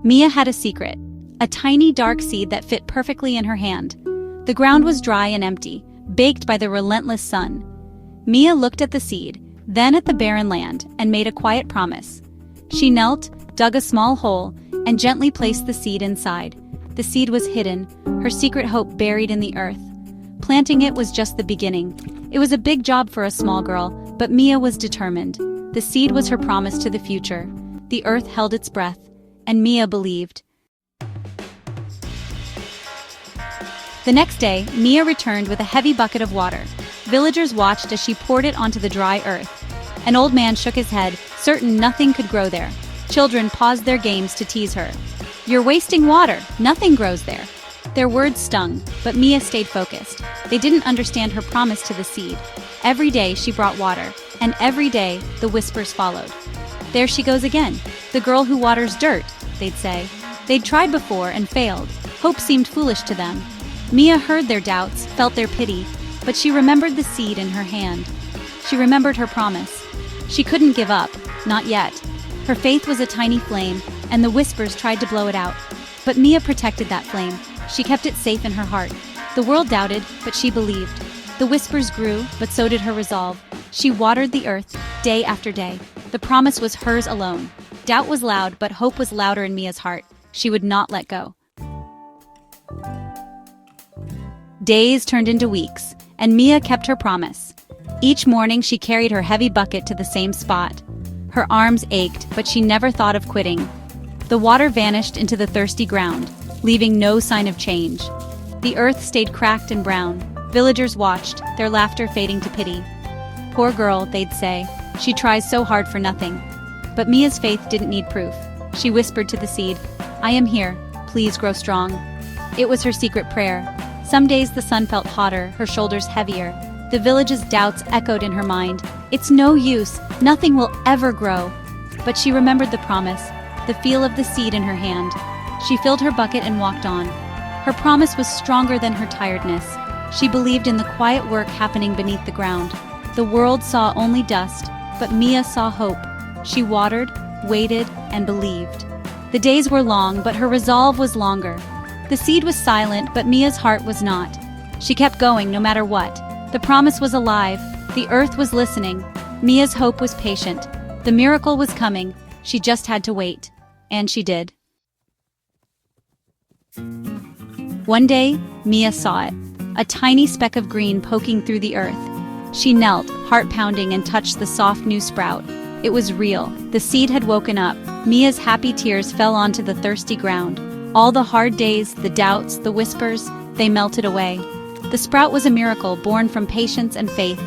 Mia had a secret, a tiny dark seed that fit perfectly in her hand. The ground was dry and empty, baked by the relentless sun. Mia looked at the seed, then at the barren land, and made a quiet promise. She knelt, dug a small hole, and gently placed the seed inside. The seed was hidden, her secret hope buried in the earth. Planting it was just the beginning. It was a big job for a small girl, but Mia was determined. The seed was her promise to the future. The earth held its breath, and Mia believed. The next day, Mia returned with a heavy bucket of water. Villagers watched as she poured it onto the dry earth. An old man shook his head, certain nothing could grow there. Children paused their games to tease her. "You're wasting water, nothing grows there." Their words stung, but Mia stayed focused. They didn't understand her promise to the seed. Every day she brought water, and every day the whispers followed. "There she goes again, the girl who waters dirt," they'd say. They'd tried before and failed. Hope seemed foolish to them. Mia heard their doubts, felt their pity, but she remembered the seed in her hand. She remembered her promise. She couldn't give up, not yet. Her faith was a tiny flame, and the whispers tried to blow it out. But Mia protected that flame. She kept it safe in her heart. The world doubted, but she believed. The whispers grew, but so did her resolve. She watered the earth, day after day. The promise was hers alone. Doubt was loud, but hope was louder in Mia's heart. She would not let go. Days turned into weeks, and Mia kept her promise. Each morning she carried her heavy bucket to the same spot. Her arms ached, but she never thought of quitting. The water vanished into the thirsty ground, leaving no sign of change. The earth stayed cracked and brown. Villagers watched, their laughter fading to pity. "Poor girl," they'd say, "she tries so hard for nothing." But Mia's faith didn't need proof. She whispered to the seed, "I am here, please grow strong." It was her secret prayer. Some days the sun felt hotter, her shoulders heavier. The village's doubts echoed in her mind. "It's no use, nothing will ever grow." But she remembered the promise, the feel of the seed in her hand. She filled her bucket and walked on. Her promise was stronger than her tiredness. She believed in the quiet work happening beneath the ground. The world saw only dust, but Mia saw hope. She watered, waited, and believed. The days were long, but her resolve was longer. The seed was silent, but Mia's heart was not. She kept going no matter what. The promise was alive. The earth was listening. Mia's hope was patient. The miracle was coming. She just had to wait. And she did. One day, Mia saw it. A tiny speck of green poking through the earth. She knelt, heart pounding, and touched the soft new sprout. It was real. The seed had woken up. Mia's happy tears fell onto the thirsty ground. All the hard days, the doubts, the whispers, they melted away. The sprout was a miracle born from patience and faith.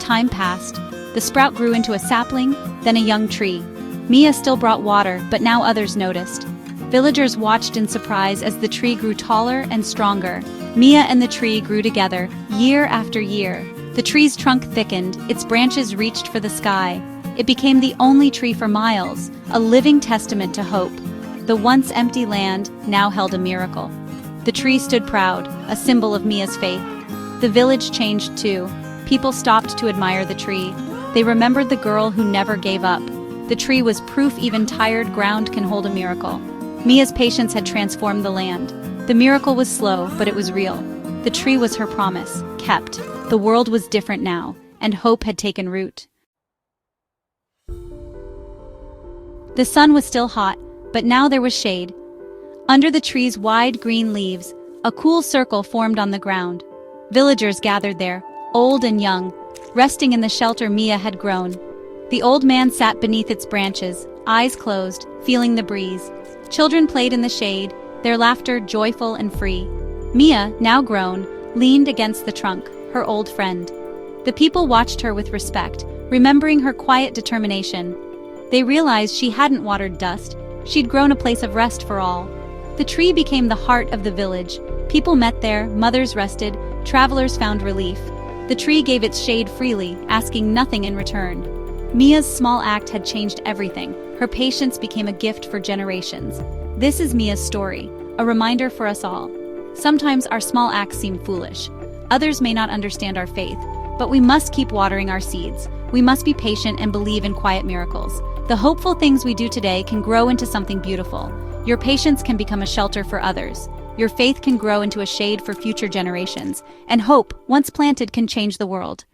Time passed. The sprout grew into a sapling, then a young tree. Mia still brought water, but now others noticed. Villagers watched in surprise as the tree grew taller and stronger. Mia and the tree grew together, year after year. The tree's trunk thickened, its branches reached for the sky. It became the only tree for miles, a living testament to hope. The once empty land now held a miracle. The tree stood proud, a symbol of Mia's faith. The village changed too. People stopped to admire the tree. They remembered the girl who never gave up. The tree was proof even tired ground can hold a miracle. Mia's patience had transformed the land. The miracle was slow, but it was real. The tree was her promise, kept. The world was different now, and hope had taken root. The sun was still hot, but now there was shade. Under the tree's wide green leaves, a cool circle formed on the ground. Villagers gathered there, old and young, resting in the shelter Mia had grown. The old man sat beneath its branches, eyes closed, feeling the breeze. Children played in the shade, their laughter joyful and free. Mia, now grown, leaned against the trunk, her old friend. The people watched her with respect, remembering her quiet determination. They realized she hadn't watered dust. She'd grown a place of rest for all. The tree became the heart of the village. People met there, mothers rested, travelers found relief. The tree gave its shade freely, asking nothing in return. Mia's small act had changed everything. Her patience became a gift for generations. This is Mia's story, a reminder for us all. Sometimes our small acts seem foolish. Others may not understand our faith, but we must keep watering our seeds. We must be patient and believe in quiet miracles. The hopeful things we do today can grow into something beautiful. Your patience can become a shelter for others. Your faith can grow into a shade for future generations. And hope, once planted, can change the world.